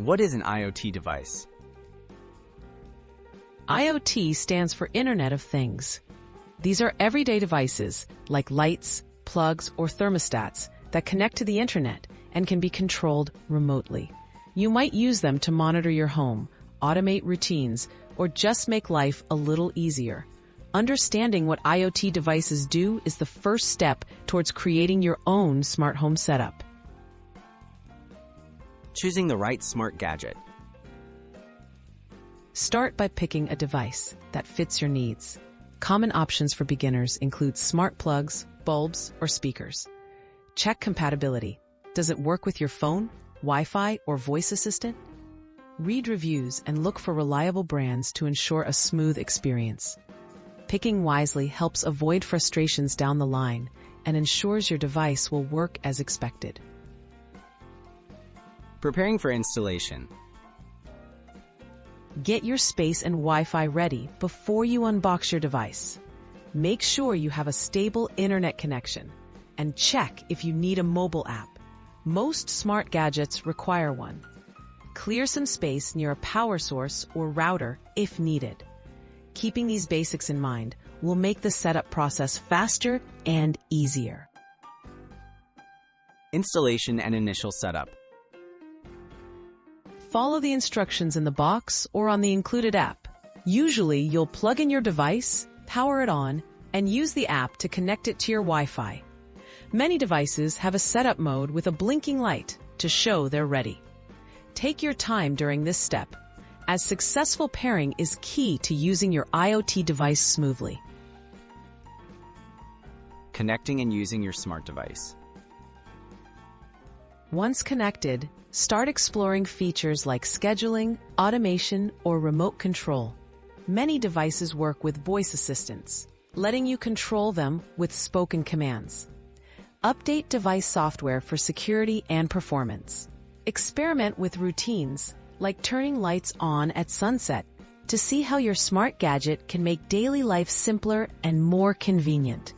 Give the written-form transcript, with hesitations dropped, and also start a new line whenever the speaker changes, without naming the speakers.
What is an IoT device?
IoT stands for Internet of Things. These are everyday devices like lights, plugs, or thermostats that connect to the internet and can be controlled remotely. You might use them to monitor your home, automate routines, or just make life a little easier. Understanding what IoT devices do is the first step towards creating your own smart home setup.
Choosing the right smart gadget.
Start by picking a device that fits your needs. Common options for beginners include smart plugs, bulbs, or speakers. Check compatibility. Does it work with your phone, Wi-Fi, or voice assistant? Read reviews and look for reliable brands to ensure a smooth experience. Picking wisely helps avoid frustrations down the line and ensures your device will work as expected.
Preparing for installation.
Get your space and Wi-Fi ready before you unbox your device. Make sure you have a stable internet connection and check if you need a mobile app. Most smart gadgets require one. Clear some space near a power source or router if needed. Keeping these basics in mind will make the setup process faster and easier.
Installation and initial setup.
Follow the instructions in the box or on the included app. Usually, you'll plug in your device, power it on, and use the app to connect it to your Wi-Fi. Many devices have a setup mode with a blinking light to show they're ready. Take your time during this step, as successful pairing is key to using your IoT device smoothly.
Connecting and using your smart device.
Once connected, start exploring features like scheduling, automation, or remote control. Many devices work with voice assistants, letting you control them with spoken commands. Update device software for security and performance. Experiment with routines, like turning lights on at sunset, to see how your smart gadget can make daily life simpler and more convenient.